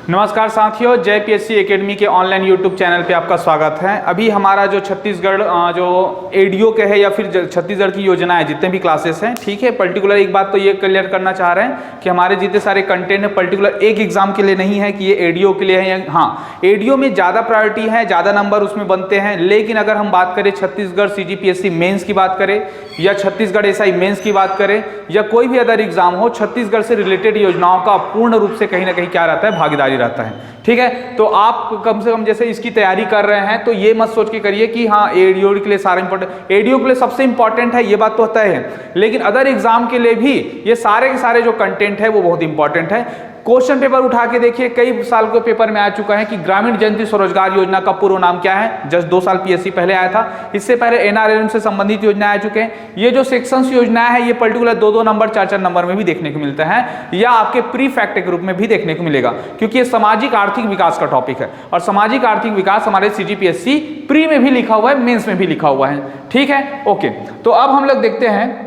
नमस्कार साथियों, जय पीएससी एकेडमी के ऑनलाइन यूट्यूब चैनल पे आपका स्वागत है। अभी हमारा जो छत्तीसगढ़ जो एडीओ के है या फिर छत्तीसगढ़ की योजना है, जितने भी क्लासेस हैं, ठीक है। पर्टिकुलर एक बात तो ये क्लियर करना चाह रहे हैं कि हमारे जितने सारे कंटेंट है पर्टिकुलर एक एग्जाम के लिए नहीं है कि ये एडीओ के लिए है या हाँ, एडीओ में ज़्यादा प्रायोरिटी है, ज़्यादा नंबर उसमें बनते हैं। लेकिन अगर हम बात करें छत्तीसगढ़ सीजीपीएससी मेन्स की बात करें या छत्तीसगढ़ एसआई मेन्स की बात करें या कोई भी अदर एग्जाम हो, छत्तीसगढ़ से रिलेटेड योजनाओं का पूर्ण रूप से कहीं ना कहीं क्या रहता है, भागीदारी रहता है, ठीक है। तो आप कम से कम जैसे इसकी तैयारी कर रहे हैं तो ये मत सोच के करिए कि हाँ एडीओ के लिए सारा इंपॉर्टेंट, एडीओ के लिए सबसे इंपॉर्टेंट है, ये बात तो तय है। लेकिन अदर एग्जाम के लिए भी ये सारे के सारे जो कंटेंट है वो बहुत इंपॉर्टेंट है। क्वेश्चन पेपर उठा के देखिए, कई साल के पेपर में आ चुका है कि ग्रामीण जयंती स्वरोजगार योजना का पूर्ण नाम क्या है। जस्ट 2 साल पीएससी पहले आया था, इससे पहले एनआरएलएम से संबंधित योजना आ चुके हैं। ये जो सेक्शंस योजना है ये पर्टिकुलर 2-2 नंबर 4-4 नंबर में भी देखने को मिलता है या आपके प्री फैक्ट के रूप में भी देखने को मिलेगा, क्योंकि ये सामाजिक आर्थिक विकास का टॉपिक है और सामाजिक आर्थिक विकास हमारे सीजीपीएससी प्री में भी लिखा हुआ है, मेंस में भी लिखा हुआ है, ठीक है। ओके, तो अब हम लोग देखते हैं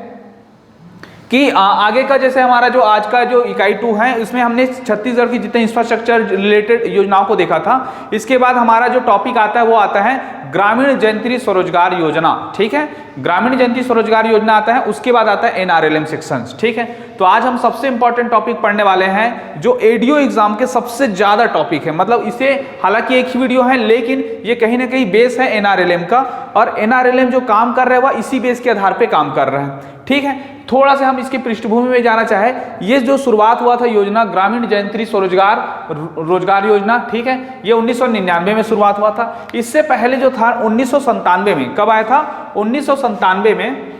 कि आगे का जैसे हमारा जो आज का जो इकाई 2 है इसमें हमने छत्तीसगढ़ की जितने इंफ्रास्ट्रक्चर रिलेटेड योजनाओं को देखा था। इसके बाद हमारा जो टॉपिक आता है वो आता है ग्रामीण जयंती स्वरोजगार योजना, ठीक है। ग्रामीण जयंती स्वरोजगार योजना आता है, उसके बाद आता है एनआरएलएम सेक्शंस, ठीक है। तो आज हम सबसे इंपॉर्टेंट टॉपिक पढ़ने वाले हैं जो एडीओ एग्जाम के सबसे ज्यादा टॉपिक है। मतलब इसे हालांकि एक ही वीडियो है लेकिन ये कहीं ना कहीं बेस है एनआरएलएम का, और एनआरएलएम जो काम कर रहा है वह इसी बेस के आधार पर काम कर रहा है, ठीक है। थोड़ा सा हम इसकी पृष्ठभूमि में जाना चाहे, ये जो शुरुआत हुआ था योजना ग्रामीण जयंती रोजगार योजना, ठीक है, ये 1999 में शुरुआत हुआ था। इससे पहले जो था 1997 में, कब आया था, 1997 में,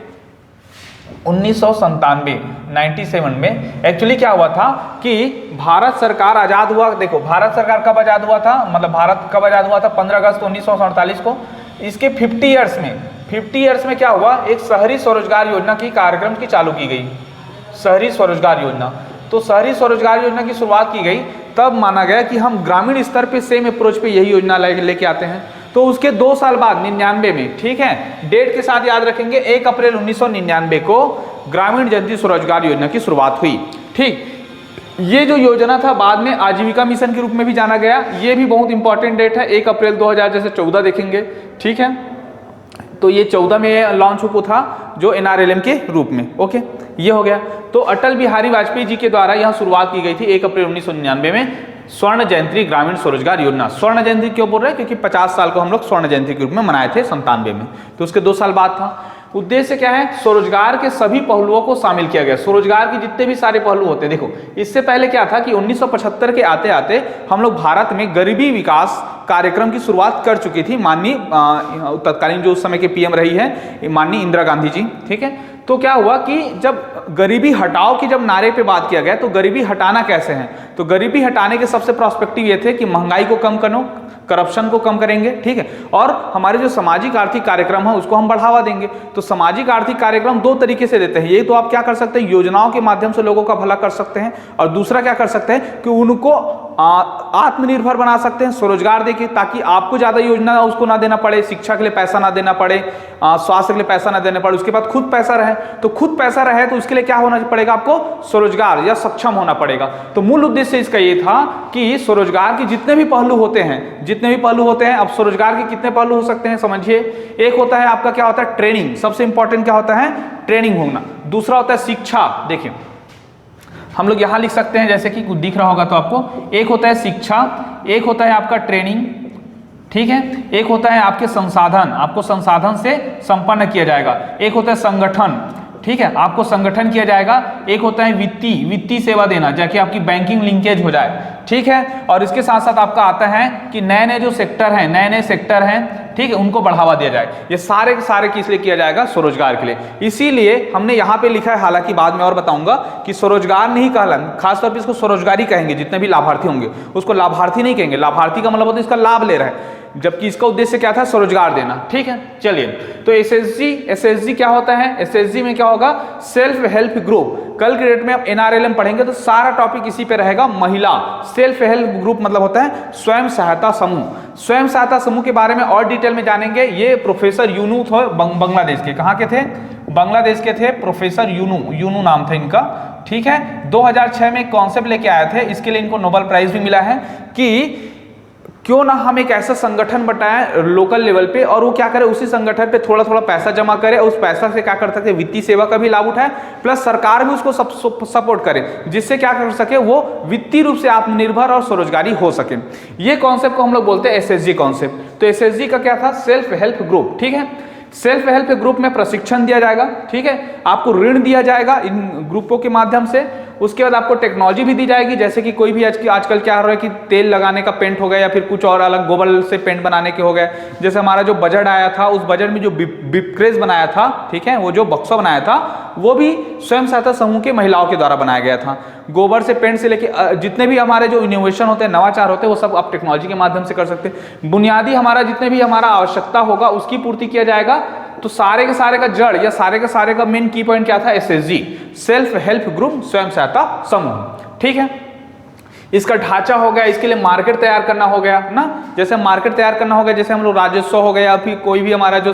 1997 में एक्चुअली क्या हुआ था कि भारत सरकार आजाद हुआ। देखो भारत सरकार कब आजाद हुआ था, मतलब भारत कब आजाद हुआ था, 15 अगस्त 1947 को। इसके 50 ईयर्स में क्या हुआ, एक शहरी स्वरोजगार योजना की कार्यक्रम की चालू की गई, शहरी स्वरोजगार योजना। तो शहरी स्वरोजगार योजना की शुरुआत की गई, तब माना गया कि हम ग्रामीण स्तर पे सेम अप्रोच पे यही योजना लेके आते हैं। तो उसके 2 साल बाद 99 में, ठीक है, डेट के साथ याद रखेंगे, 1 अप्रैल 1999 को ग्रामीण जयंती स्वरोजगार योजना की शुरुआत हुई, ठीक। ये जो योजना था बाद में आजीविका मिशन के रूप में भी जाना गया। ये भी बहुत इंपॉर्टेंट डेट है, 1 अप्रैल 2014 देखेंगे, ठीक है। तो ये 14 में लॉन्च हुआ था जो एनआरएलएम के रूप में, ओके, ये हो गया। तो अटल बिहारी वाजपेयी जी के द्वारा यह शुरुआत की गई थी 1 अप्रैल 1999 में स्वर्ण जयंती ग्रामीण स्वरोजगार योजना। स्वर्ण जयंती क्यों बोल रहे हैं, क्योंकि 50 साल को हम लोग स्वर्ण जयंती के रूप में मनाए थे 97 में, तो उसके 2 साल बाद था। उद्देश्य क्या है, स्वरोजगार के सभी पहलुओं को शामिल किया गया। स्वरोजगार के जितने भी सारे पहलू होते हैं, देखो इससे पहले क्या था कि 1975 के आते आते हम लोग भारत में गरीबी विकास कार्यक्रम की शुरुआत कर चुकी थी माननीय तत्कालीन जो उस समय के पीएम रही है माननीय इंदिरा गांधी जी, ठीक है। तो क्या हुआ कि जब गरीबी हटाओ की जब नारे पे बात किया गया तो गरीबी हटाना कैसे है, तो गरीबी हटाने के सबसे प्रोस्पेक्टिव ये थे कि महंगाई को कम करो, करप्शन को कम करेंगे, ठीक है, और हमारे जो सामाजिक आर्थिक कार्यक्रम है उसको हम बढ़ावा देंगे। तो सामाजिक आर्थिक कार्यक्रम 2 तरीके से देते हैं। ये तो आप क्या कर सकते हैं, योजनाओं के माध्यम से लोगों का भला कर सकते हैं, और दूसरा क्या कर सकते हैं कि उनको आत्मनिर्भर बना सकते हैं, स्वरोजगार देके, ताकि आपको ज्यादा योजना उसको ना देना पड़े, शिक्षा के लिए पैसा ना देना पड़े, स्वास्थ्य के लिए पैसा ना देना पड़े, उसके बाद खुद पैसा रहे। तो खुद पैसा रहे तो उसके लिए क्या होना पड़ेगा, आपको स्वरोजगार या सक्षम होना पड़ेगा। तो मूल उद्देश्य इसका ये था कि स्वरोजगार के जितने भी पहलू होते हैं, अब स्वरोजगार के कितने पहलू हो सकते हैं समझिए। एक होता है आपका क्या होता है, ट्रेनिंग, सबसे इंपॉर्टेंट क्या होता है, ट्रेनिंग होना। दूसरा होता है शिक्षा, देखिए हम लोग यहां लिख सकते हैं जैसे कि कुछ दिख रहा होगा तो आपको, एक होता है शिक्षा, एक होता है आपका ट्रेनिंग, ठीक है, एक होता है आपके संसाधन, आपको संसाधन से संपन्न किया जाएगा, एक होता है संगठन, ठीक है, आपको संगठन किया जाएगा, एक होता है वित्तीय सेवा देना जाके आपकी बैंकिंग लिंकेज हो जाए, ठीक है। और इसके साथ साथ आपका आता है कि नए जो सेक्टर हैं, नए सेक्टर हैं, ठीक है, उनको बढ़ावा दिया जाए। ये सारे के सारे किस लिए किया जाएगा, स्वरोजगार के लिए। इसीलिए हमने यहाँ पे लिखा है, हालांकि बाद में और बताऊंगा कि स्वरोजगार नहीं कहला, खासतौर पर इसको स्वरोजगारी कहेंगे, जितने भी लाभार्थी होंगे उसको लाभार्थी नहीं कहेंगे। लाभार्थी का मतलब होता है इसका लाभ ले रहा है, जबकि इसका उद्देश्य क्या था, स्वरोजगार देना, ठीक है। चलिए, तो एसएचजी क्या होता है, एसएचजी में क्या होगा, सेल्फ हेल्प ग्रुप। कल के डेट में आप एनआरएलएम पढ़ेंगे तो सारा टॉपिक इसी पे रहेगा, महिला। सेल्फ हेल्प ग्रुप मतलब होता है स्वयं सहायता समूह। स्वयं सहायता समूह के बारे में और डिटेल में जानेंगे। ये प्रोफेसर यूनुस हो, बांग्लादेश के, कहाँ के थे, बांग्लादेश के थे प्रोफेसर यूनू नाम था इनका, ठीक है। 2006 में एक कॉन्सेप्ट लेके आए थे, इसके लिए इनको नोबेल प्राइज भी मिला है कि क्यों ना हम एक ऐसा संगठन बताएं लोकल लेवल पे, और वो क्या करे, उसी संगठन पे थोड़ा थोड़ा पैसा जमा करे, उस पैसा से क्या कर सकते हैं, वित्तीय सेवा का भी लाभ उठाए, प्लस सरकार भी उसको सपोर्ट करे, जिससे क्या कर सके, वो वित्तीय रूप से आत्मनिर्भर और स्वरोजगारी हो सके। ये कॉन्सेप्ट को हम लोग बोलते हैं एसएचजी कॉन्सेप्ट। तो एसएचजी का क्या था, सेल्फ हेल्प ग्रुप, ठीक है। सेल्फ हेल्प ग्रुप में प्रशिक्षण दिया जाएगा, ठीक है, आपको ऋण दिया जाएगा इन ग्रुपों के माध्यम से। उसके बाद आपको टेक्नोलॉजी भी दी जाएगी, जैसे कि कोई भी आजकल क्या हो रहा है कि तेल लगाने का पेंट हो गया या फिर कुछ और अलग गोबर से पेंट बनाने के हो गए। जैसे हमारा जो बजट आया था, उस बजट में जो बिपक्रेज बनाया था, ठीक है, वो जो बक्सा बनाया था वो भी स्वयं सहायता समूह के महिलाओं के द्वारा बनाया गया था। गोबर से पेंट से लेके जितने भी हमारे जो इनोवेशन होते हैं, नवाचार होते हैं, वो सब आप टेक्नोलॉजी के माध्यम से कर सकते हैं। बुनियादी हमारा जितने भी हमारा आवश्यकता होगा उसकी पूर्ति किया जाएगा। तो सारे के सारे का जड़ या सारे का मेन की पॉइंट क्या था, एसएचजी, सेल्फ हेल्प ग्रुप, स्वयं सहायता समूह, ठीक है। इसका ढांचा हो गया, इसके लिए मार्केट तैयार करना हो गया ना, जैसे मार्केट तैयार करना हो गया, जैसे हम लोग राजस्व हो गया या फिर कोई भी हमारा जो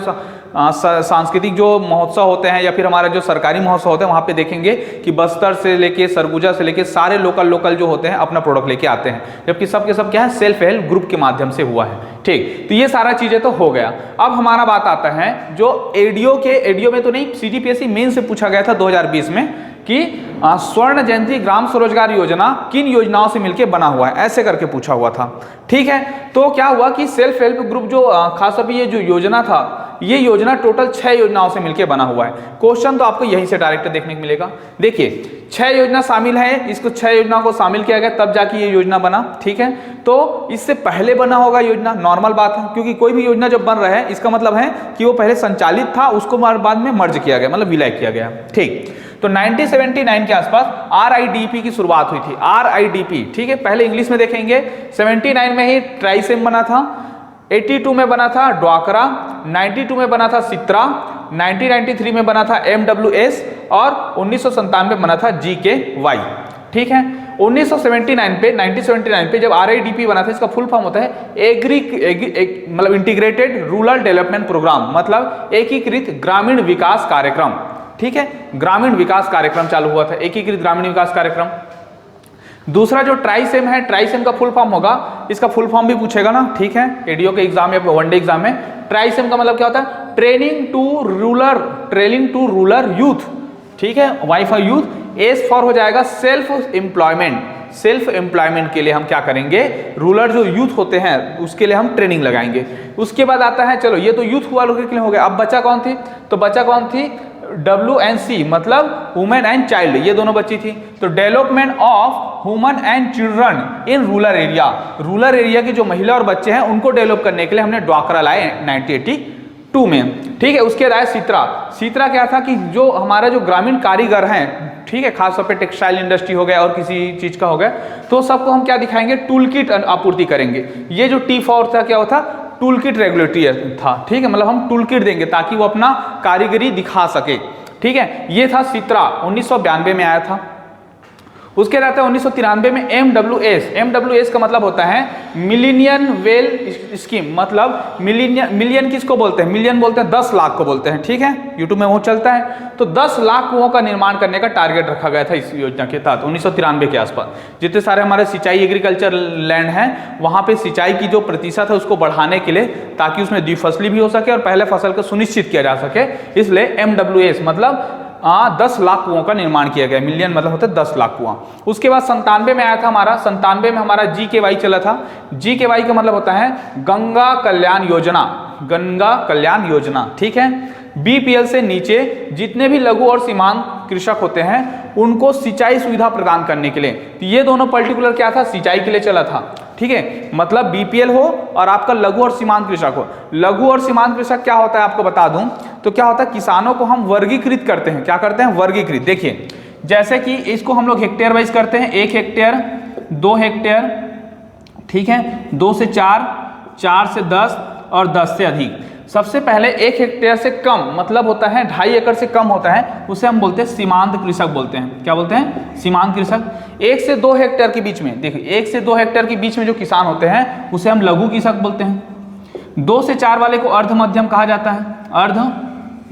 सांस्कृतिक जो महोत्सव होते हैं या फिर हमारे जो सरकारी महोत्सव होते हैं, वहाँ पे देखेंगे कि बस्तर से लेके सरगुजा से लेके सारे लोकल जो होते हैं अपना प्रोडक्ट लेके आते हैं, जबकि सब के सब क्या है, सेल्फ हेल्प ग्रुप के माध्यम से हुआ है, ठीक। तो ये सारा चीजें तो हो गया। अब हमारा बात आता है जो एडीओ में तो नहीं, सीजीपीएससी मेन से पूछा गया था 2020 में कि स्वर्ण जयंती ग्राम स्वरोजगार योजना किन योजनाओं से मिलकर बना हुआ है, ऐसे करके पूछा हुआ था, ठीक है। तो क्या हुआ कि सेल्फ हेल्प ग्रुप जो खासतौर पे ये जो योजना था, ये योजना टोटल 6 योजनाओं से मिलकर बना हुआ है। क्वेश्चन तो आपको यहीं से डायरेक्ट देखने को मिलेगा। देखिए 6 योजना शामिल है, इसको 6 योजनाओं को शामिल किया गया तब जाके ये योजना बना, ठीक है। तो इससे पहले बना होगा योजना, नॉर्मल बात है, क्योंकि कोई भी योजना जब बन रहा है इसका मतलब है कि वो पहले संचालित था, उसको बाद में मर्ज किया गया, मतलब विलय किया गया, ठीक। तो 1979 के आसपास आरआईडीपी की शुरुआत हुई थी, आरआईडीपी, ठीक है। पहले इंग्लिश में देखेंगे, 79 में ही ट्राइसेम बना था, 82 में बना था ड्वाकरा, 92 में बना था सित्रा, 1993 में बना था MWS और 1997 में बना था GKY, ठीक है। 1979 पे जब RIDP बना था, इसका फुल फॉर्म होता है मतलब इंटीग्रेटेड रूरल डेवलपमेंट प्रोग्राम, मतलब एकीकृत ग्रामीण विकास कार्यक्रम, ठीक है। ग्रामीण विकास कार्यक्रम चालू हुआ था, एकीकृत ग्रामीण विकास कार्यक्रम। दूसरा जो ट्राइसेम है, ट्राइसेम का फुल फॉर्म होगा, इसका फुल फॉर्म भी पूछेगा ना, ठीक है, एडीओ के एग्जाम या वनडे एग्जाम में। ट्राइसेम का मतलब क्या होता है, ट्रेनिंग टू रूरल यूथ, ठीक है, Y for youth, S for हो जाएगा सेल्फ एम्प्लॉयमेंट के लिए हम क्या करेंगे, रूरल जो यूथ होते हैं उसके लिए हम ट्रेनिंग लगाएंगे। उसके बाद आता है, चलो ये तो यूथ हुआ लोगों के लिए हो गया, अब बच्चा कौन थी, तो बच्चा कौन थी, WNC मतलब वुमेन एंड चाइल्ड, ये दोनों बच्ची थी। तो development of women and children in rural area की जो महिला और बच्चे हैं उनको डेवलप करने के लिए हमने ड्वाकरा लाए 1982 में, ठीक है। उसके बाद सीत्रा क्या था कि जो हमारा जो ग्रामीण कारीगर हैं, ठीक है, खासतौर पे टेक्सटाइल इंडस्ट्री हो गया और किसी चीज का हो गया, तो सबको हम क्या दिखाएंगे, टूल किट आपूर्ति करेंगे। ये जो T4 था क्या होता, टूल किट रेगुलेटरी था, ठीक है, मतलब हम टूल किट देंगे ताकि वो अपना कारीगरी दिखा सके, ठीक है। ये था सित्रा, 1992 में आया था। उसके बाद 1993 में MWS का मतलब होता है मिलीनियन वेल स्कीम, मतलब मिलियन किसको बोलते हैं, मिलियन बोलते हैं 10 लाख को बोलते हैं, ठीक है, यूट्यूब में वो चलता है। तो 10 लाख कुओं का निर्माण करने का टारगेट रखा गया था इस योजना के तहत 1993 के आसपास। जितने सारे हमारे सिंचाई एग्रीकल्चर लैंड हैं वहाँ पे सिंचाई की जो प्रतिशत है उसको बढ़ाने के लिए, ताकि उसमें द्विफसली भी हो सके और पहले फसल को सुनिश्चित किया जा सके, इसलिए MWS मतलब 10 लाख कुओं का निर्माण किया गया। मिलियन मतलब होता है 10 लाख कुआं। उसके बाद 97 में आया था हमारा, 97 में हमारा GKY चला था। GKY का मतलब होता है गंगा कल्याण योजना, ठीक है। BPL से नीचे जितने भी लघु और सीमांत कृषक होते हैं उनको सिंचाई सुविधा प्रदान करने के लिए, तो ये दोनों पर्टिकुलर क्या था, सिंचाई के लिए चला था, ठीक है। मतलब BPL हो और आपका लघु और सीमांत कृषक हो। लघु और सीमांत कृषक क्या होता है आपको बता दूं, तो क्या होता है, किसानों को हम वर्गीकृत करते हैं, क्या करते हैं, वर्गीकृत। देखिए जैसे कि इसको हम लोग हेक्टेयर वाइज करते हैं, 1 हेक्टेयर, 2 हेक्टेयर, ठीक है, 2 से 4, 4 से 10 और 10 से अधिक। सबसे पहले 1 हेक्टेयर से कम मतलब होता है 2.5 एकड़ से कम होता है, उसे हम बोलते हैं सीमांत कृषक बोलते हैं। क्या बोलते हैं, सीमांत कृषक। 1 से 2 हेक्टेयर के बीच में, देखिए 1 से 2 हेक्टेयर के बीच में जो किसान होते हैं उसे हम लघु कृषक बोलते हैं। 2 से 4 वाले को अर्ध मध्यम कहा जाता है, अर्ध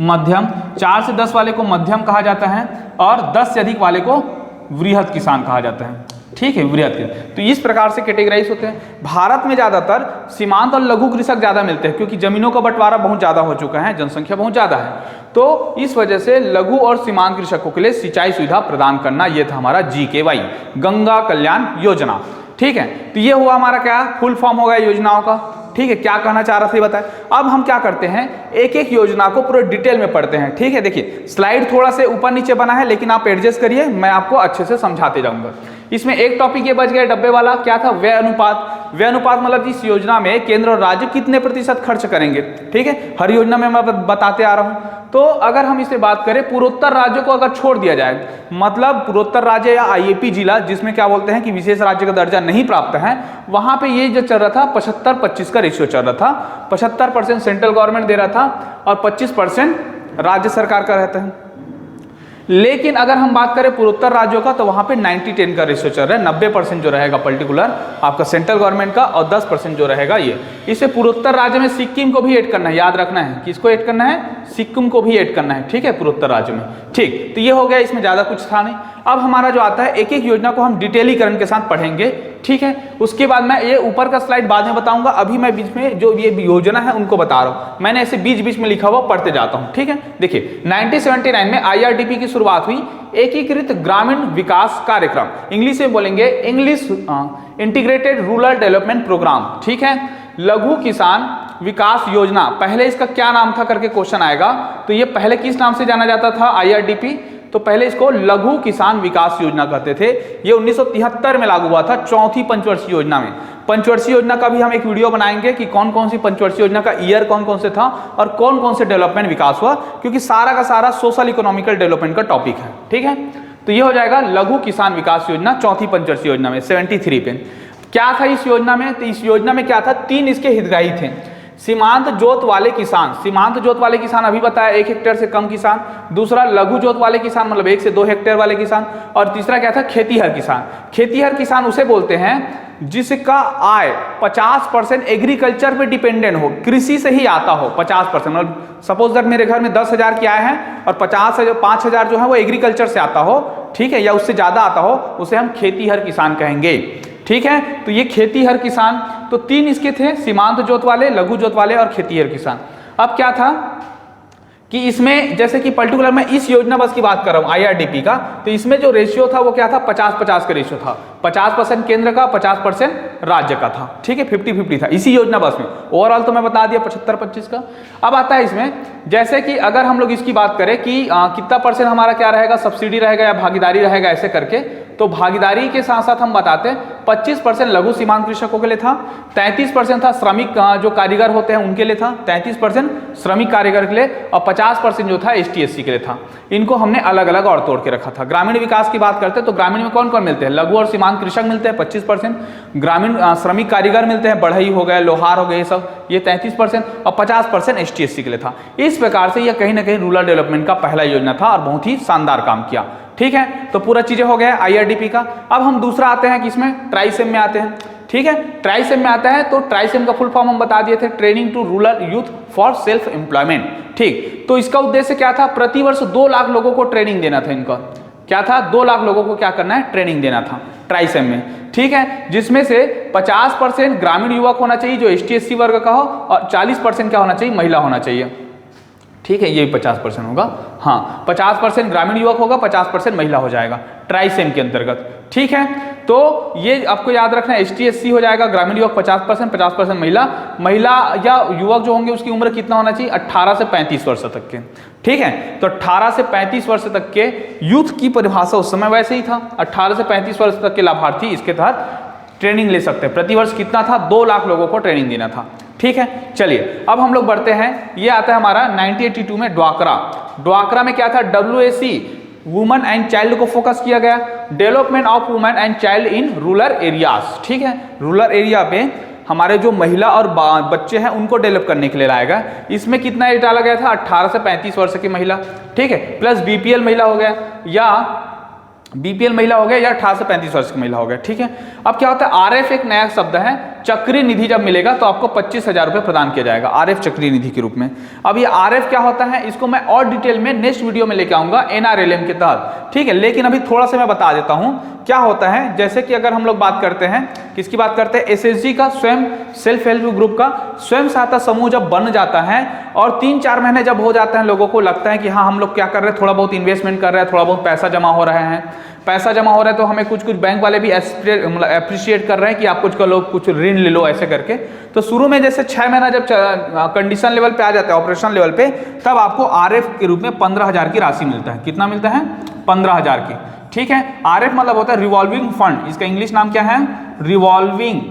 मध्यम, 4 से 10 वाले को मध्यम कहा जाता है और 10 से अधिक वाले को वृहद किसान कहा जाता है। ठीक है, वृहद किसान। तो इस प्रकार से कैटेगराइज होते हैं। भारत में ज़्यादातर सीमांत और लघु कृषक ज़्यादा मिलते हैं क्योंकि जमीनों का बंटवारा बहुत ज़्यादा हो चुका है, जनसंख्या बहुत ज़्यादा है, तो इस वजह से लघु और सीमांत कृषकों के लिए सिंचाई सुविधा प्रदान करना, ये था हमारा GKY, गंगा कल्याण योजना। ठीक है, तो ये हुआ हमारा क्या फुल फॉर्म हो गया योजनाओं का। ठीक है, क्या कहना चाह रहा था ये बताएं। अब हम क्या करते हैं, एक एक योजना को पूरे डिटेल में पढ़ते हैं। ठीक है, देखिए स्लाइड थोड़ा से ऊपर नीचे बना है, लेकिन आप एडजस्ट करिए, मैं आपको अच्छे से समझाते जाऊंगा। इसमें एक टॉपिक ये बच गया डब्बे वाला, क्या था, व्यय अनुपात। व्यय अनुपात मतलब इस योजना में केंद्र और राज्य कितने प्रतिशत खर्च करेंगे। ठीक है, हर योजना में मैं बताते आ रहा हूं। तो अगर हम इससे बात करें, पूर्वोत्तर राज्यों को अगर छोड़ दिया जाए, मतलब पूर्वोत्तर राज्य या IAP जिला, जिसमें क्या बोलते हैं कि विशेष राज्य का दर्जा नहीं प्राप्त है, वहां पे ये जो चल रहा था 75-25 का रेशियो चल रहा था। 75% सेंट्रल गवर्नमेंट दे रहा था और 25% राज्य सरकार का रहता है। लेकिन अगर हम बात करें पूर्वोत्तर राज्यों का, तो वहां पे 90-10 का रेशियो चल रहा है। 90% जो रहेगा पर्टिकुलर आपका सेंट्रल गवर्नमेंट का और 10% जो रहेगा ये। इसे पूर्वोत्तर राज्य में सिक्किम को भी ऐड करना है, याद रखना है, किसको ऐड करना है, सिक्किम को भी ऐड करना है। ठीक है, पूर्वोत्तर राज्य में। ठीक, तो ये हो गया, इसमें ज्यादा कुछ था नहीं। अब हमारा जो आता है, एक एक योजना को हम डिटेलीकरण के साथ पढ़ेंगे। ठीक है, उसके बाद मैं ये ऊपर का स्लाइड बाद में बताऊंगा, अभी मैं बीच में जो ये योजना है उनको बता रहा हूं। मैंने ऐसे बीच बीच में लिखा हुआ पढ़ते जाता हूं। ठीक है, देखिए 1979 में IRDP की शुरुआत हुई, एकीकृत ग्रामीण विकास कार्यक्रम, इंग्लिश में बोलेंगे English integrated rural development programme. ठीक है, लघु किसान विकास योजना, पहले इसका क्या नाम था करके क्वेश्चन आएगा, तो ये पहले किस नाम से जाना जाता था IRDP, तो पहले इसको लघु किसान विकास योजना कहते थे। ये 1973 में लागू हुआ था, चौथी पंचवर्षीय योजना में। पंचवर्षीय योजना का भी हम एक वीडियो बनाएंगे कि कौन कौन सी पंचवर्षीय योजना का ईयर कौन कौन से था और कौन कौन से डेवलपमेंट विकास हुआ, क्योंकि सारा का सारा सोशल इकोनॉमिकल डेवलपमेंट का टॉपिक है। ठीक है, तो ये हो जाएगा लघु किसान विकास योजना, चौथी पंचवर्षीय योजना में 73 पे। क्या था इस योजना में, तो इस योजना में क्या था, 3 इसके हितग्राही थे। सीमांत जोत वाले किसान, सीमांत जोत वाले किसान अभी बताया 1 हेक्टेयर से कम किसान, दूसरा लघु जोत वाले किसान मतलब 1 से 2 हेक्टेयर वाले किसान, और तीसरा क्या था, खेतीहर किसान। खेतीहर किसान उसे बोलते हैं जिसका आय 50% एग्रीकल्चर पे डिपेंडेंट हो, कृषि से ही आता हो। 50% मतलब सपोज दैट मेरे घर में 10,000 की आय है और 5,000 जो है वो एग्रीकल्चर से आता हो, ठीक है, या उससे ज्यादा आता हो, उसे हम खेतीहर किसान कहेंगे। ठीक है, तो ये खेतीहर किसान, तो 3 इसके थे, सीमांत जोत वाले, लघु जोत वाले और खेतीहर किसान। अब क्या था कि इसमें जैसे कि पर्टिकुलर मैं इस योजना बस की बात कर रहा हूं IRDP का, तो इसमें जो रेशियो था वो क्या था, 50-50 का रेशियो था। 50% केंद्र का, 50% राज्य का था। ठीक है, 50-50 था इसी योजना बस में। ओवरऑल तो मैं बता दिया 75-25 का। अब आता है इसमें, जैसे कि अगर हम लोग इसकी बात करें कि कितना % हमारा क्या रहेगा, सब्सिडी रहेगा या भागीदारी रहेगा, ऐसे करके, तो भागीदारी के साथ साथ हम बताते हैं 25% लघु सीमांत कृषकों के लिए था, 33% था श्रमिक जो कारीगर होते हैं उनके लिए था, 33% श्रमिक कारीगर के लिए, और 50% जो था ST/SC के लिए था। इनको हमने अलग अलग और तोड़ के रखा था। ग्रामीण विकास की बात करते हैं तो ग्रामीण में कौन कौन मिलते हैं, लघु और सीमांत कृषक मिलते हैं 25%, ग्रामीण श्रमिक कारीगर मिलते हैं, बढ़ई हो गए, लोहार हो गए, ये सब, ये 33%, और 50% ST/SC के लिए था। इस प्रकार से यह कहीं ना कहीं रूरल डेवलपमेंट का पहला योजना था और बहुत ही शानदार काम किया। ठीक है, तो पूरा चीजें हो गया IRDP का। अब हम दूसरा आते हैं किसमें, ट्राइसेम में आते हैं। ठीक है, ट्राइसेम में आता है, तो ट्राइसेम का फुल फॉर्म हम बता दिए थे, training to rural youth for self employment. ठीक, तो इसका उद्देश्य क्या था, प्रतिवर्ष 2 लाख लोगों को ट्रेनिंग देना था। इनका क्या था, 2 लाख लोगों को क्या करना है, ट्रेनिंग देना था ट्राइसेम में। ठीक है, जिसमें से 50% ग्रामीण युवक होना चाहिए जो ST/SC वर्ग का हो, और 40% क्या होना चाहिए, महिला होना चाहिए। ठीक है, ये 50% होगा, हाँ 50% ग्रामीण युवक होगा, 50% महिला हो जाएगा ट्राइसेम के अंतर्गत। ठीक है, तो ये आपको याद रखना है, ST/SC हो जाएगा, ग्रामीण युवक 50%, 50% महिला। महिला या युवक जो होंगे उसकी उम्र कितना होना चाहिए, 18 से 35 वर्ष तक के। ठीक है, तो 18 से 35 वर्ष तक के यूथ की परिभाषा उस समय वैसे ही था, 18 से 35 वर्ष तक के लाभार्थी इसके तहत ट्रेनिंग ले सकते हैं। प्रतिवर्ष कितना था, 2 लाख लोगों को ट्रेनिंग देना था। ठीक है, चलिए अब हम लोग बढ़ते हैं, ये आता है हमारा 1982 में ड्वाकरा। ड्वाकरा में क्या था, WAC वुमेन एंड चाइल्ड को फोकस किया गया, development of women and child in rural areas. ठीक है, रूरल एरिया पे हमारे जो महिला और बच्चे हैं उनको डेवलप करने के लिए लाया गया। इसमें कितना एज डाला गया था, 18 से 35 वर्ष की महिला। ठीक है, प्लस BPL महिला हो गया, या BPL महिला हो गया, या 18 से 35 वर्ष की महिला हो गया। ठीक है, अब क्या होता है, RF एक नया शब्द है, चक्री निधि जब मिलेगा तो आपको 25,000 रुपये प्रदान किया जाएगा आरएफ चक्री निधि के रूप में। अब ये आरएफ क्या होता है इसको मैं और डिटेल में नेक्स्ट वीडियो में लेके आऊंगा एनआरएलएम के तहत, ठीक है। लेकिन अभी थोड़ा सा मैं बता देता हूं क्या होता है। जैसे कि अगर हम लोग बात करते हैं, किसकी बात करते हैं, एसएचजी का, स्वयं सेल्फ हेल्प ग्रुप का स्वयं सहायता समूह जब बन जाता है और 3-4 महीने जब हो जाते हैं, लोगों को लगता है कि हाँ हम लोग क्या कर रहे हैं, थोड़ा बहुत इन्वेस्टमेंट कर रहे हैं, थोड़ा बहुत पैसा जमा हो रहे हैं, पैसा जमा हो रहा है तो हमें कुछ बैंक वाले भी अप्रिशिएट कर रहे हैं कि आप कुछ करो, कुछ ऋण ले लो ऐसे करके। तो शुरू में जैसे 6 महीना जब कंडीशन लेवल पे आ जाता है, ऑपरेशन लेवल पे, तब आपको आरएफ के रूप में 15,000 की राशि मिलता है। कितना मिलता है? 15,000 की, ठीक है। आरएफ मतलब होता है रिवॉल्विंग फंड, इसका इंग्लिश नाम क्या है? Revolving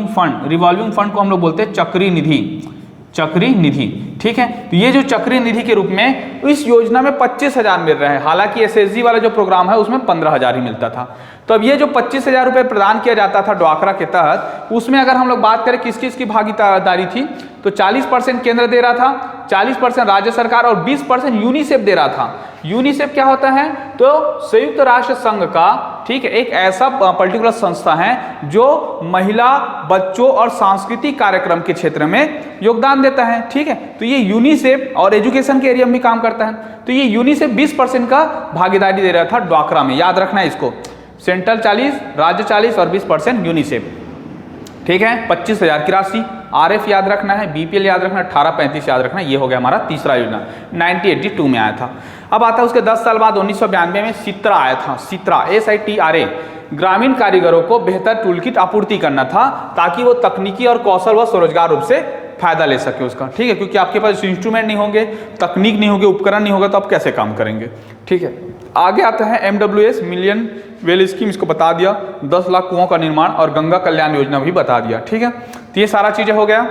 fund. रिवॉल्विंग फंड को हम लोग बोलते हैं चक्री निधि, चक्री निधि, ठीक है। तो ये जो चक्री निधि के रूप में इस योजना में 25,000 मिल रहा है, हालांकि एसएचजी वाला जो प्रोग्राम है उसमें 15,000 ही मिलता था। तो अब ये जो 25,000 रुपये प्रदान किया जाता था ड्वाक्रा के तहत, उसमें अगर हम लोग बात करें किस किस की भागीदारी थी, तो 40% केंद्र दे रहा था, 40% राज्य सरकार और 20% यूनिसेफ दे रहा था। यूनिसेफ क्या होता है? तो संयुक्त राष्ट्र संघ का, ठीक है, एक ऐसा पर्टिकुलर संस्था है जो महिला, बच्चों और सांस्कृतिक कार्यक्रम के क्षेत्र में योगदान देता है, ठीक है। तो ये यूनिसेफ और एजुकेशन के एरिया में भी काम करता है। तो ये यूनिसेफ 20% का भागीदारी दे रहा था ड्वाक्रा में, याद रखना है इसको। सेंट्रल 40, राज्य 40 और 20% यूनिसेफ, ठीक है। 25,000 की राशि। आरएफ याद रखना है, बीपीएल याद रखना है, 1835 याद रखना है। ये हो गया हमारा तीसरा योजना, 1982 में आया था। अब आता है उसके 10 साल बाद 1992 में सित्रा आया था। सित्रा, SITRA, ग्रामीण कारीगरों को बेहतर टूलकिट आपूर्ति करना था ताकि वो तकनीकी और कौशल व स्वरोजगार रूप से फायदा ले सके उसका, ठीक है। क्योंकि आपके पास इंस्ट्रूमेंट नहीं होंगे, तकनीक नहीं होगी, उपकरण नहीं होगा तो आप कैसे काम करेंगे, ठीक है। आगे आता है MWS, मिलियन वेल स्कीम, इसको बता दिया। 10 लाख कुओं का निर्माण और गंगा कल्याण योजना भी बता दिया, ठीक है। तो ये सारा चीजें हो गया।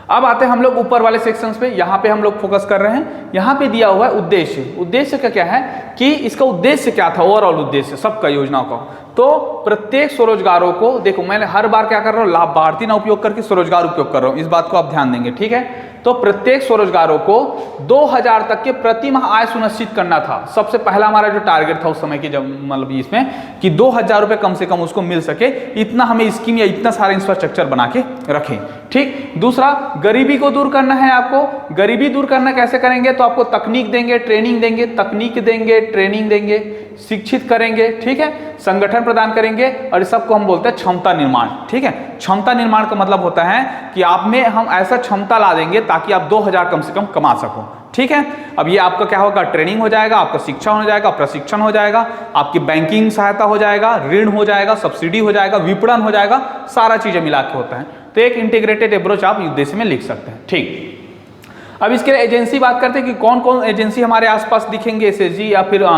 अब आते हैं हम लोग ऊपर वाले सेक्शंस पे, यहाँ पे हम लोग फोकस कर रहे हैं। यहाँ पे दिया हुआ है उद्देश्य। उद्देश्य का क्या है कि इसका उद्देश्य क्या था, ओवरऑल उद्देश्य सबका योजना का। तो प्रत्येक स्वरोजगारों को, देखो मैंने हर बार क्या कर रहा हूँ, लाभार्थी ना उपयोग करके स्वरोजगार उपयोग कर रहा हूँ, इस बात को आप ध्यान देंगे, ठीक है। तो प्रत्येक स्वरोजगारों को 2,000 तक के प्रति माह आय सुनिश्चित करना था। सबसे पहला हमारा जो टारगेट था उस समय की, जब मतलब इसमें कि 2,000 रुपये कम से कम उसको मिल सके, इतना हमें स्कीम या इतना सारा इंफ्रास्ट्रक्चर बना के रखें, ठीक। दूसरा, गरीबी को दूर करना है आपको। गरीबी दूर करना कैसे करेंगे? तो आपको तकनीक देंगे, ट्रेनिंग देंगे, तकनीक देंगे, ट्रेनिंग देंगे, शिक्षित करेंगे, ठीक है, संगठन प्रदान करेंगे, और इस सबको हम बोलते हैं क्षमता निर्माण, ठीक है। क्षमता निर्माण का मतलब होता है कि आप में हम ऐसा क्षमता ला देंगे ताकि आप 2,000 कम से कम कमा सको, ठीक है। अब ये आपका क्या होगा, ट्रेनिंग हो जाएगा, आपका शिक्षा हो जाएगा, प्रशिक्षण हो जाएगा, आपकी बैंकिंग सहायता हो जाएगा, ऋण हो जाएगा, सब्सिडी हो जाएगा, विपणन हो जाएगा, सारा चीजें मिला के होता है। तो एक इंटीग्रेटेड अप्रोच आप उद्देश्य में लिख सकते हैं, ठीक। अब इसके लिए एजेंसी बात करते हैं कि कौन कौन एजेंसी हमारे आसपास दिखेंगे, एसएचजी या फिर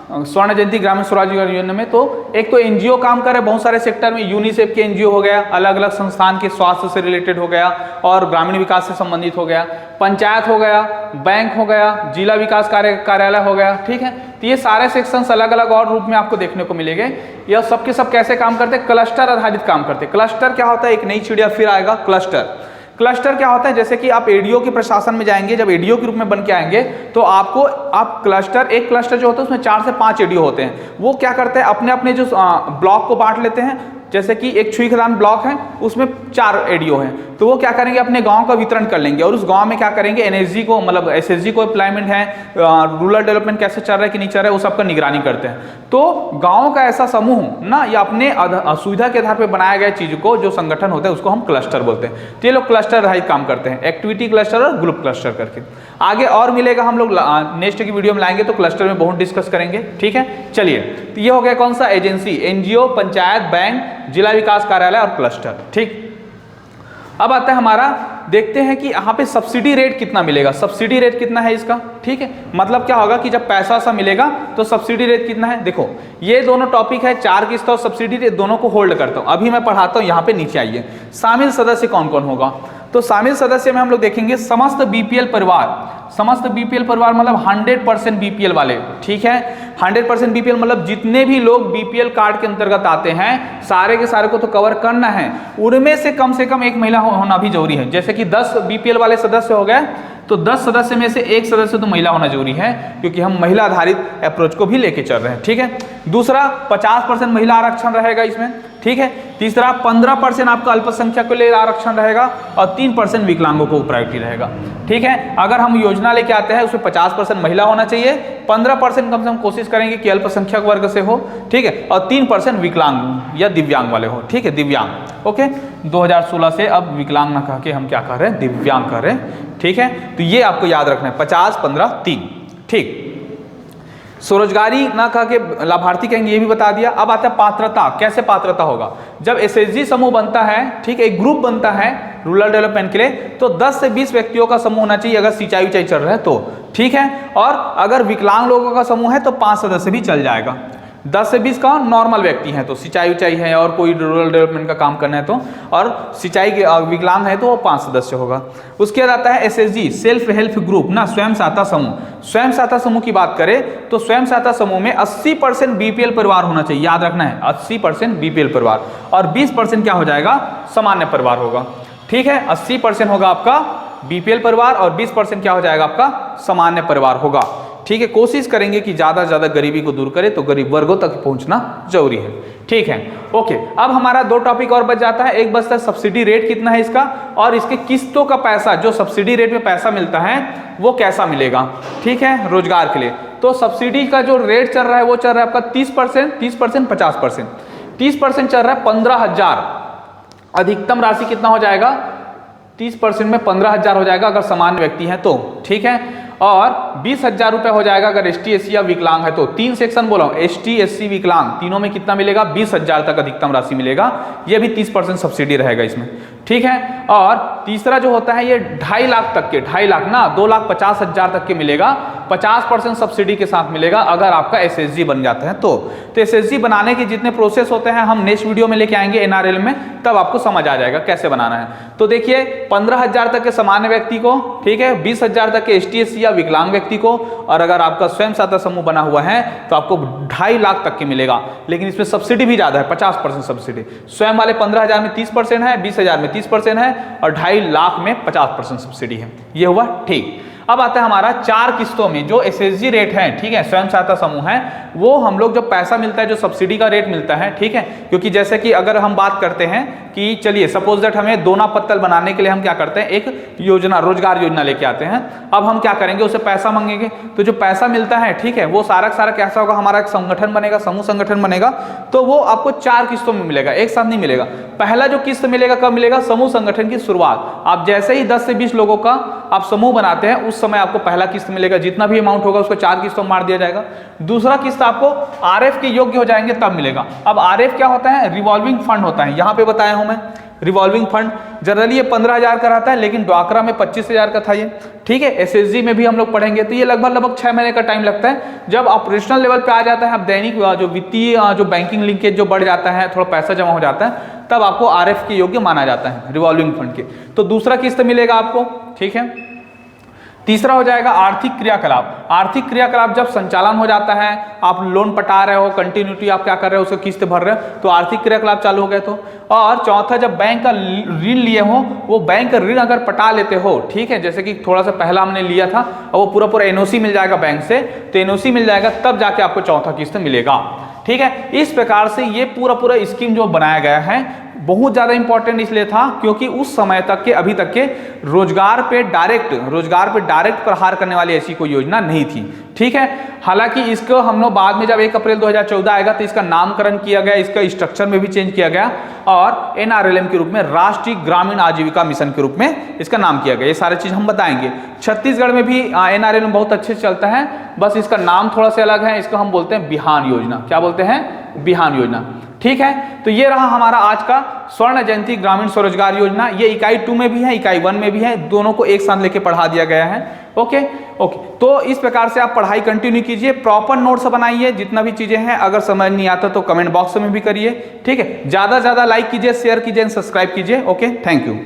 स्वर्ण जयंती ग्रामीण स्वरोजगार योजना में। तो एक तो एनजीओ काम कर रहे हैं बहुत सारे सेक्टर में, यूनिसेफ के एनजीओ हो गया, अलग अलग संस्थान के स्वास्थ्य से रिलेटेड हो गया और ग्रामीण विकास से संबंधित हो गया, पंचायत हो गया, बैंक हो गया, जिला विकास कार्यालय हो गया, ठीक है। तो ये सारे सेक्शंस अलग अलग और रूप में आपको देखने को मिलेंगे। यह सबके सब कैसे काम करते हैं? क्लस्टर आधारित काम करते हैं। क्लस्टर क्या होता है? एक नई चिड़िया फिर आएगा, क्लस्टर। क्लस्टर क्या होता है? जैसे कि आप एडीओ के प्रशासन में जाएंगे, जब एडीओ के रूप में बन के आएंगे तो आप क्लस्टर, एक क्लस्टर जो होता है उसमें 4 से 5 एडीओ होते हैं। वो क्या करते हैं, अपने अपने जो ब्लॉक को बांट लेते हैं। जैसे कि एक छुई खदान ब्लॉक है, उसमें 4 एडीओ हैं, तो वो क्या करेंगे, अपने गांव का वितरण कर लेंगे और उस गांव में क्या करेंगे, एनएसजी को, मतलब एसएसजी को एम्प्लॉयमेंट है, रूरल डेवलपमेंट कैसे चल रहा है कि नहीं चल रहा है, वो सबका निगरानी करते हैं। तो गांव का ऐसा समूह ना, या अपने सुविधा के आधार पर बनाया गया चीज को, जो संगठन होता है उसको हम क्लस्टर बोलते हैं। तो ये लोग क्लस्टर आधारित काम करते हैं, एक्टिविटी क्लस्टर और ग्रुप क्लस्टर करके। आगे और मिलेगा, हम लोग नेक्स्ट की वीडियो में लाएंगे तो क्लस्टर में बहुत डिस्कस करेंगे, ठीक है। चलिए, तो ये हो गया कौन सा, एजेंसी, एनजीओ, पंचायत, बैंक, जिला विकास कार्यालय और क्लस्टर, ठीक। अब आता है हमारा, देखते हैं कि यहाँ पे सब्सिडी रेट कितना मिलेगा। सब्सिडी रेट कितना है इसका, ठीक है। मतलब क्या होगा कि जब पैसा सा मिलेगा तो सब्सिडी रेट कितना है। देखो ये दोनों टॉपिक है, 4 किस्त और सब्सिडी रेट, दोनों को होल्ड करता हूँ। अभी मैं पढ़ाता हूँ, यहाँ पे नीचे आइए। शामिल सदस्य कौन कौन होगा, तो शामिल सदस्य में हम लोग देखेंगे समस्त बीपीएल परिवार। समस्त बीपीएल परिवार मतलब 100% बीपीएल वाले, ठीक है। 100% बीपीएल मतलब जितने भी लोग बीपीएल कार्ड के अंतर्गत आते हैं, सारे के सारे को तो कवर करना है। उनमें से कम एक महिला होना भी जरूरी है। जैसे कि 10 बीपीएल वाले सदस्य हो गए तो 10 सदस्य में से 1 सदस्य तो महिला होना जरूरी है, क्योंकि हम महिला आधारित अप्रोच को भी लेके चल रहे हैं, ठीक है। दूसरा, 50% महिला आरक्षण रहेगा इसमें, ठीक है। तीसरा 15% आपका अल्पसंख्यक के लिए आरक्षण रहेगा और 3% विकलांगों को प्रायोरिटी रहेगा, ठीक है। अगर हम योजना लेके आते हैं उसमें 50% महिला होना चाहिए, 15% कम से कम कोशिश करेंगे कि अल्पसंख्यक वर्ग से हो, ठीक है, और 3% विकलांग या दिव्यांग वाले हो, ठीक है, दिव्यांग। ओके, 2016 से अब विकलांग ना कह के हम क्या कर रहे हैं, दिव्यांग कर रहे हैं, ठीक है। तो ये आपको याद रखना है, 50, 15, 3, ठीक। स्वरोजगारी ना कह के लाभार्थी कहेंगे, ये भी बता दिया। अब आता है पात्रता, कैसे पात्रता होगा। जब एसएचजी समूह बनता है, ठीक है, एक ग्रुप बनता है रूरल डेवलपमेंट के लिए, तो 10 से 20 व्यक्तियों का समूह होना चाहिए अगर सिंचाई उचाई चल रहा है तो, ठीक है। और अगर विकलांग लोगों का समूह है तो 5 सदस्य भी चल जाएगा। 10 से 20 का नॉर्मल व्यक्ति हैं तो सिंचाई उचाई है और कोई रूरल डेवलपमेंट का काम करना है तो, और सिंचाई के विकलांग है तो वो 5 सदस्य होगा। उसके बाद आता है एसएचजी, सेल्फ हेल्प ग्रुप ना, स्वयं सहायता समूह। स्वयं सहायता समूह की बात करें तो स्वयं सहायता समूह में 80% बीपीएल परिवार होना चाहिए, याद रखना है 80% बीपीएल परिवार, और 20% क्या हो जाएगा, सामान्य परिवार होगा, ठीक है। 80% होगा आपका बीपीएल परिवार और 20% क्या हो जाएगा आपका सामान्य परिवार होगा, ठीक है। कोशिश करेंगे कि ज़्यादा से ज़्यादा गरीबी को दूर करें, तो गरीब वर्गों तक पहुंचना जरूरी है, ठीक है। ओके, अब हमारा 2 टॉपिक और बच जाता है। एक बचता है सब्सिडी रेट कितना है इसका, और इसके किस्तों का पैसा, जो सब्सिडी रेट में पैसा मिलता है वो कैसा मिलेगा, ठीक है, रोजगार के लिए। तो सब्सिडी का जो रेट चल रहा है वो चल रहा है आपका 30%, 50%। 30% चल रहा है 15,000, अधिकतम राशि कितना हो जाएगा, 30% में 15,000 हो जाएगा अगर सामान्य व्यक्ति है तो, ठीक है। और 20,000 रुपये हो जाएगा अगर एसटी एससी या विकलांग है तो। 3 सेक्शन बोला हूं, एसटी एससी विकलांग तीनों में कितना मिलेगा, 20,000 तक अधिकतम राशि मिलेगा। ये भी 30% सब्सिडी रहेगा इसमें, ठीक है। और तीसरा जो होता है ये 2.5 लाख तक के, 2.5 लाख ना, 2,50,000 तक के मिलेगा, 50% सब्सिडी के साथ मिलेगा अगर आपका एसएचजी बन जाता है तो। एसएचजी बनाने के जितने प्रोसेस होते हैं हम नेक्स्ट वीडियो में लेके आएंगे एनआरएल में, तब आपको समझ आ जाएगा कैसे बनाना है। तो देखिए 15,000 तक के सामान्य व्यक्ति को, ठीक है, 20,000 तक के एसटी एससी या विकलांग व्यक्ति को, और अगर आपका स्वयं सहायता समूह बना हुआ है तो आपको 2.5 लाख तक के मिलेगा। लेकिन इसमें सब्सिडी भी ज्यादा है, 50% सब्सिडी। स्वयं वाले 15,000 में 30% है, 20,000 में 30% है, और 2.5 लाख में 50% सब्सिडी है। ये हुआ, ठीक। अब आता है हमारा 4 किस्तों में जो एसएचजी रेट है, ठीक है, स्वयं सहायता समूह है, वो हम लोग जो पैसा मिलता है, जो सब्सिडी का रेट मिलता है, ठीक है। क्योंकि जैसे कि अगर हम बात करते हैं कि चलिए सपोज दैट हमें दोना पत्तल बनाने के लिए हम क्या करते हैं, एक योजना, रोजगार योजना लेके आते हैं। अब हम क्या करेंगे, उसे पैसा मांगेंगे, तो जो पैसा मिलता है, ठीक है, वो सारा का सारा कैसा होगा, हमारा एक संगठन बनेगा, समूह संगठन बनेगा, तो वो आपको 4 किस्तों में मिलेगा, एक साथ नहीं मिलेगा। पहला जो किस्त मिलेगा कब मिलेगा, समूह संगठन की शुरुआत। आप जैसे ही 10 से 20 लोगों का आप समूह बनाते हैं उस समय आपको पहला किस्त मिलेगा, जितना भी अमाउंट होगा उसको 4 किस्तों में मार दिया जाएगा। दूसरा किस्त आपको आरएफ के योग्य हो जाएंगे तब मिलेगा। अब आरएफ क्या होता है, रिवॉल्विंग फंड होता है, यहाँ पे बताया हूं मैं रिवॉल्विंग फंड। जनरली ये 15,000 का रहता है, लेकिन ड्वाकरा में 25,000 का था ये, ठीक है। एसएचजी में भी हम लोग पढ़ेंगे तो ये लगभग 6 महीने का टाइम लगता है। जब ऑपरेशनल लेवल पे आ जाता है, अब दैनिक जो वित्तीय जो बैंकिंग लिंकेज जो बढ़ जाता है, थोड़ा पैसा जमा हो जाता है, तब आपको आरएफ के योग्य माना जाता है रिवॉल्विंग फंड के। तो दूसरा किस्त मिलेगा आपको, ठीक है। तीसरा हो जाएगा आर्थिक क्रियाकलाप। आर्थिक क्रियाकलाप जब संचालन हो जाता है, आप लोन पटा रहे हो, कंटिन्यूटी आप क्या कर रहे हो, उसको किस्त भर रहे हो, तो आर्थिक क्रियाकलाप चालू हो गए तो। और चौथा, जब बैंक का ऋण लिए हो, वो बैंक का ऋण अगर पटा लेते हो, ठीक है, जैसे कि थोड़ा सा पहला हमने लिया था और वो पूरा एनओसी मिल जाएगा बैंक से, तो एनओसी मिल जाएगा तब जाके आपको चौथा किस्त मिलेगा, ठीक है। इस प्रकार से ये पूरा स्कीम जो बनाया गया है बहुत ज़्यादा इंपॉर्टेंट इसलिए था क्योंकि उस समय तक के, अभी तक के रोजगार पे डायरेक्ट प्रहार करने वाली ऐसी कोई योजना नहीं थी, ठीक है। हालांकि इसको हम लोग बाद में जब 1 अप्रैल 2014 आएगा तो इसका नामकरण किया गया, इसका स्ट्रक्चर में भी चेंज किया गया और एनआरएलएम के रूप में, राष्ट्रीय ग्रामीण आजीविका मिशन के रूप में इसका नाम किया गया। ये सारी चीज हम बताएंगे। छत्तीसगढ़ में भी एनआरएलएम बहुत अच्छे से चलता है, बस इसका नाम थोड़ा सा अलग है, इसको हम बोलते हैं बिहान योजना। क्या बोलते हैं, बिहान योजना, ठीक है। तो ये रहा हमारा आज का स्वर्ण जयंती ग्रामीण स्वरोजगार योजना। ये इकाई 2 में भी है, इकाई 1 में भी है, दोनों को एक साथ लेके पढ़ा दिया गया है। ओके। तो इस प्रकार से आप पढ़ाई कंटिन्यू कीजिए, प्रॉपर नोट्स बनाइए, जितना भी चीजें हैं अगर समझ नहीं आता तो कमेंट बॉक्स में भी करिए, ठीक है। ज्यादा से ज्यादा लाइक कीजिए, शेयर कीजिए, सब्सक्राइब कीजिए। Okay, thank you.